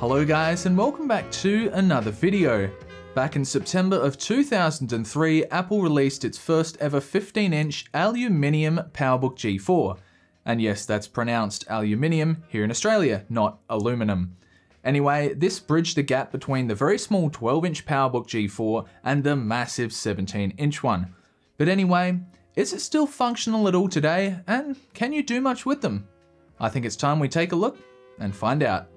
Hello guys and welcome back to another video. Back in September of 2003, Apple released its first ever 15-inch Aluminium PowerBook G4. And yes, that's pronounced aluminium here in Australia, not aluminum. Anyway, this bridged the gap between the very small 12-inch PowerBook G4 and the massive 17-inch one. But anyway, is it still functional at all today, and can you do much with them? I think it's time we take a look and find out.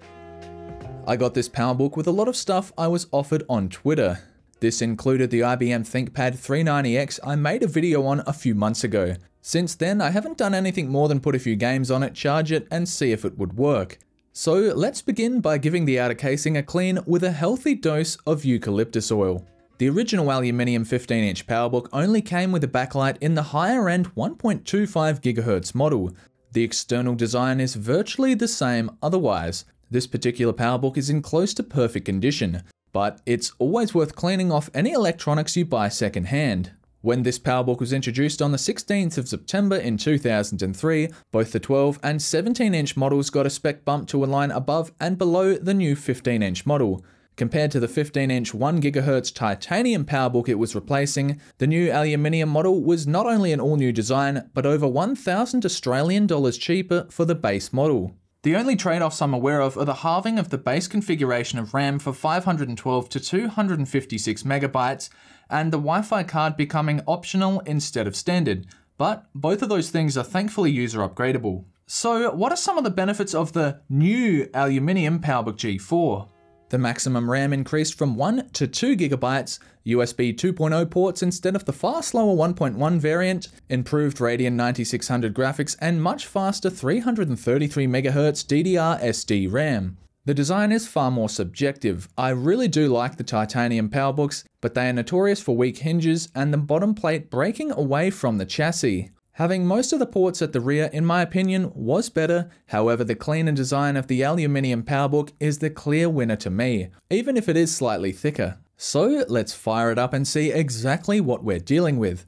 I got this PowerBook with a lot of stuff I was offered on Twitter. This included the IBM ThinkPad 390X I made a video on a few months ago. Since then, I haven't done anything more than put a few games on it, charge it, and see if it would work. So let's begin by giving the outer casing a clean with a healthy dose of eucalyptus oil. The original aluminium 15-inch PowerBook only came with a backlight in the higher-end 1.25 GHz model. The external design is virtually the same otherwise. This particular PowerBook is in close to perfect condition, but it's always worth cleaning off any electronics you buy secondhand. When this PowerBook was introduced on the 16th of September in 2003, both the 12 and 17-inch models got a spec bump to align above and below the new 15-inch model. Compared to the 15-inch 1 GHz titanium PowerBook it was replacing, the new aluminium model was not only an all-new design, but over $1,000 Australian dollars cheaper for the base model. The only trade-offs I'm aware of are the halving of the base configuration of RAM for 512 to 256 megabytes, and the Wi-Fi card becoming optional instead of standard, but both of those things are thankfully user upgradable. So what are some of the benefits of the new aluminium PowerBook G4? The maximum RAM increased from 1 to 2 gigabytes, USB 2.0 ports instead of the far slower 1.1 variant, improved Radeon 9600 graphics, and much faster 333 MHz DDR-SD RAM. The design is far more subjective. I really do like the titanium PowerBooks, but they are notorious for weak hinges and the bottom plate breaking away from the chassis. Having most of the ports at the rear, in my opinion, was better. However, the cleaner design of the aluminium PowerBook is the clear winner to me, even if it is slightly thicker. So let's fire it up and see exactly what we're dealing with.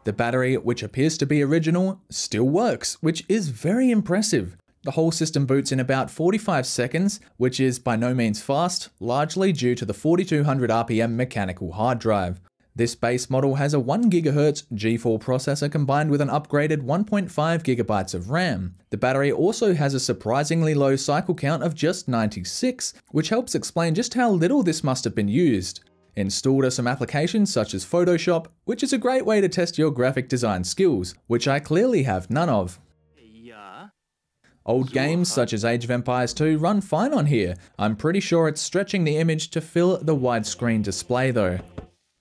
The battery, which appears to be original, still works, which is very impressive. The whole system boots in about 45 seconds, which is by no means fast, largely due to the 4200 RPM mechanical hard drive. This base model has a 1 GHz G4 processor combined with an upgraded 1.5 GB of RAM. The battery also has a surprisingly low cycle count of just 96, which helps explain just how little this must have been used. Installed are some applications such as Photoshop, which is a great way to test your graphic design skills, which I clearly have none of. Old games such as Age of Empires 2 run fine on here. I'm pretty sure it's stretching the image to fill the widescreen display though.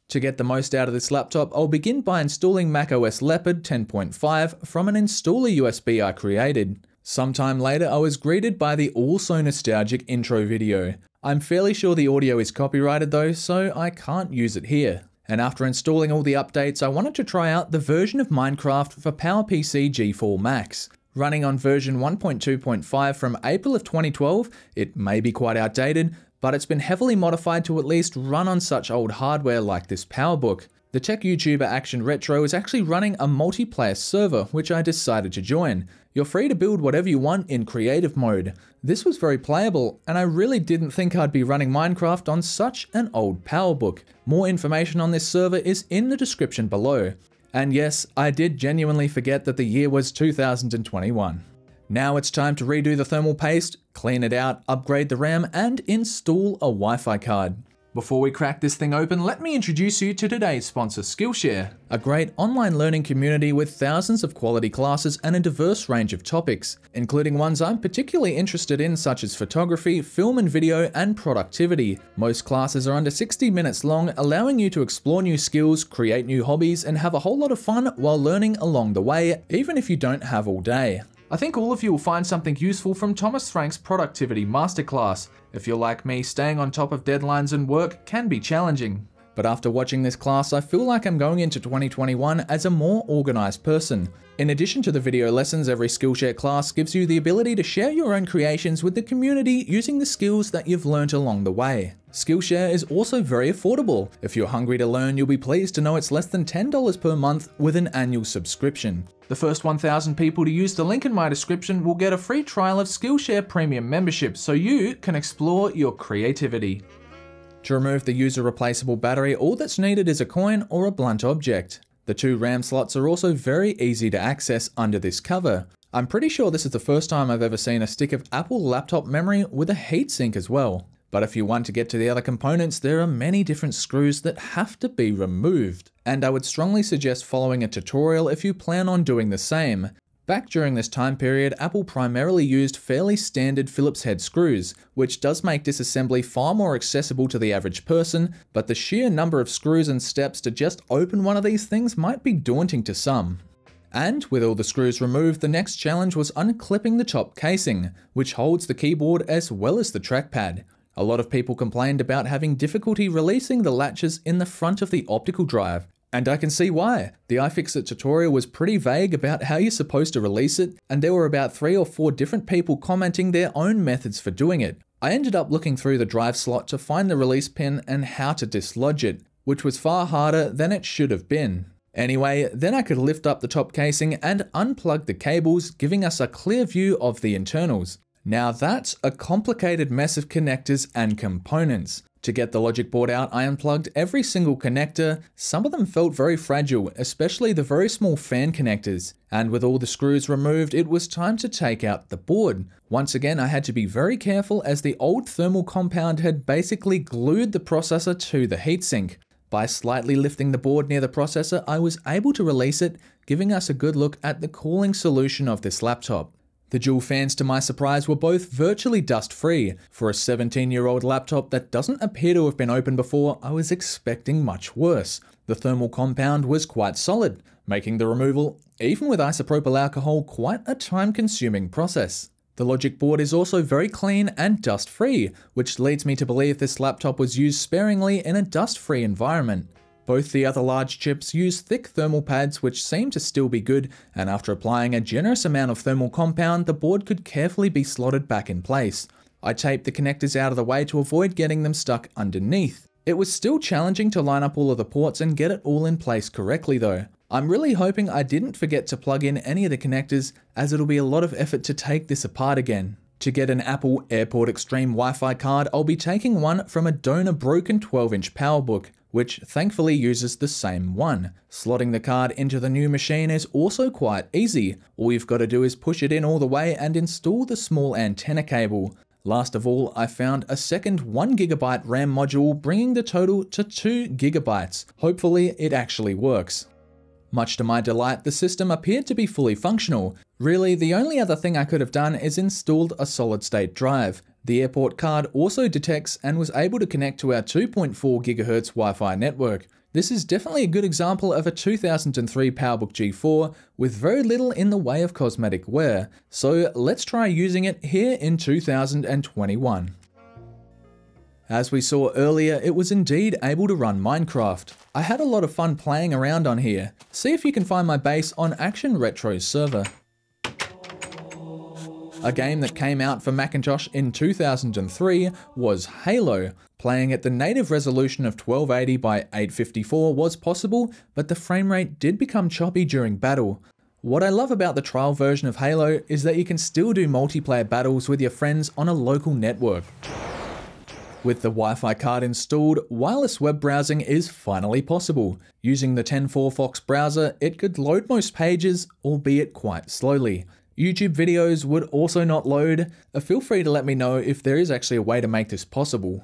To get the most out of this laptop, I'll begin by installing Mac Os Leopard 10.5 from an installer USB I created. Sometime later, I was greeted by the also nostalgic intro video. I'm fairly sure the audio is copyrighted though, so I can't use it here. And after installing all the updates, I wanted to try out the version of Minecraft for PowerPC G4 Max. Running on version 1.2.5 from April of 2012, it may be quite outdated, but it's been heavily modified to at least run on such old hardware like this PowerBook. The tech YouTuber Action Retro is actually running a multiplayer server, which I decided to join. You're free to build whatever you want in creative mode. This was very playable, and I really didn't think I'd be running Minecraft on such an old PowerBook. More information on this server is in the description below. And yes, I did genuinely forget that the year was 2021. Now it's time to redo the thermal paste, clean it out, upgrade the RAM, and install a Wi-Fi card. Before we crack this thing open, let me introduce you to today's sponsor, Skillshare, a great online learning community with thousands of quality classes and a diverse range of topics, including ones I'm particularly interested in such as photography, film and video, and productivity. Most classes are under 60 minutes long, allowing you to explore new skills, create new hobbies, and have a whole lot of fun while learning along the way, even if you don't have all day. I think all of you will find something useful from Thomas Frank's Productivity Masterclass. If you're like me, staying on top of deadlines and work can be challenging. but after watching this class, I feel like I'm going into 2021 as a more organized person. In addition to the video lessons, every Skillshare class gives you the ability to share your own creations with the community using the skills that you've learnt along the way. Skillshare is also very affordable. If you're hungry to learn, you'll be pleased to know it's less than $10 per month with an annual subscription. The first 1,000 people to use the link in my description will get a free trial of Skillshare Premium membership so you can explore your creativity. To remove the user replaceable battery, all that's needed is a coin or a blunt object. The 2 RAM slots are also very easy to access under this cover. I'm pretty sure this is the first time I've ever seen a stick of Apple laptop memory with a heatsink as well. But if you want to get to the other components, there are many different screws that have to be removed. And I would strongly suggest following a tutorial if you plan on doing the same. Back during this time period, Apple primarily used fairly standard Phillips head screws, which does make disassembly far more accessible to the average person, but the sheer number of screws and steps to just open one of these things might be daunting to some. And with all the screws removed, the next challenge was unclipping the top casing, which holds the keyboard as well as the trackpad. A lot of people complained about having difficulty releasing the latches in the front of the optical drive. And I can see why. The iFixit tutorial was pretty vague about how you're supposed to release it, and there were about 3 or 4 different people commenting their own methods for doing it. I ended up looking through the drive slot to find the release pin and how to dislodge it, which was far harder than it should have been. Anyway, then I could lift up the top casing and unplug the cables, giving us a clear view of the internals. Now that's a complicated mess of connectors and components. To get the logic board out, I unplugged every single connector. Some of them felt very fragile, especially the very small fan connectors. And with all the screws removed, it was time to take out the board. Once again, I had to be very careful as the old thermal compound had basically glued the processor to the heatsink. By slightly lifting the board near the processor, I was able to release it, giving us a good look at the cooling solution of this laptop. The dual fans, to my surprise, were both virtually dust-free. For a 17-year-old laptop that doesn't appear to have been opened before, I was expecting much worse. The thermal compound was quite solid, making the removal, even with isopropyl alcohol, quite a time-consuming process. The logic board is also very clean and dust-free, which leads me to believe this laptop was used sparingly in a dust-free environment. Both the other large chips use thick thermal pads which seem to still be good, and after applying a generous amount of thermal compound, the board could carefully be slotted back in place. I taped the connectors out of the way to avoid getting them stuck underneath. It was still challenging to line up all of the ports and get it all in place correctly though. I'm really hoping I didn't forget to plug in any of the connectors, as it'll be a lot of effort to take this apart again. To get an Apple Airport Extreme Wi-Fi card, I'll be taking one from a donor broken 12-inch PowerBook, which thankfully uses the same one. Slotting the card into the new machine is also quite easy. All you've got to do is push it in all the way and install the small antenna cable. Last of all, I found a second 1GB RAM module, bringing the total to 2GB. Hopefully it actually works. Much to my delight, the system appeared to be fully functional. Really, the only other thing I could have done is installed a solid-state drive. The airport card also detects and was able to connect to our 2.4 GHz Wi-Fi network. This is definitely a good example of a 2003 PowerBook G4 with very little in the way of cosmetic wear. So let's try using it here in 2021. As we saw earlier, it was indeed able to run Minecraft. I had a lot of fun playing around on here. See if you can find my base on Action Retro's server. A game that came out for Macintosh in 2003 was Halo. Playing at the native resolution of 1280 by 854 was possible, but the frame rate did become choppy during battle. What I love about the trial version of Halo is that you can still do multiplayer battles with your friends on a local network. With the Wi-Fi card installed, wireless web browsing is finally possible. Using the 10.4 Fox browser, it could load most pages, albeit quite slowly. YouTube videos would also not load. Feel free to let me know if there is actually a way to make this possible.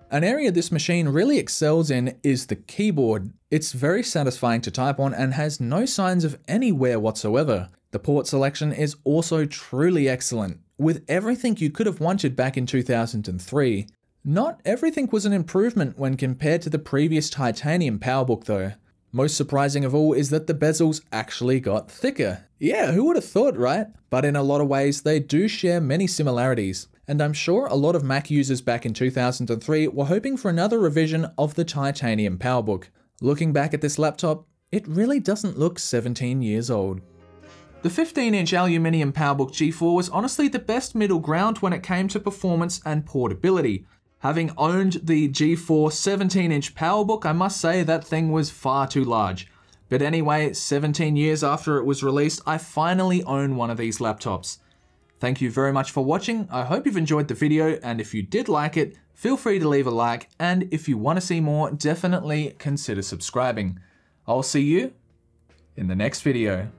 An area this machine really excels in is the keyboard. It's very satisfying to type on and has no signs of any wear whatsoever. The port selection is also truly excellent, with everything you could have wanted back in 2003. Not everything was an improvement when compared to the previous titanium PowerBook though. Most surprising of all is that the bezels actually got thicker. Yeah, who would have thought, right? But in a lot of ways, they do share many similarities. and I'm sure a lot of Mac users back in 2003 were hoping for another revision of the titanium PowerBook. Looking back at this laptop, it really doesn't look 17 years old. The 15-inch Aluminium PowerBook G4 was honestly the best middle ground when it came to performance and portability. Having owned the G4 17-inch PowerBook, I must say that thing was far too large. But anyway, 17 years after it was released, I finally own one of these laptops. Thank you very much for watching. I hope you've enjoyed the video, and if you did like it, feel free to leave a like, and if you want to see more, definitely consider subscribing. I'll see you in the next video.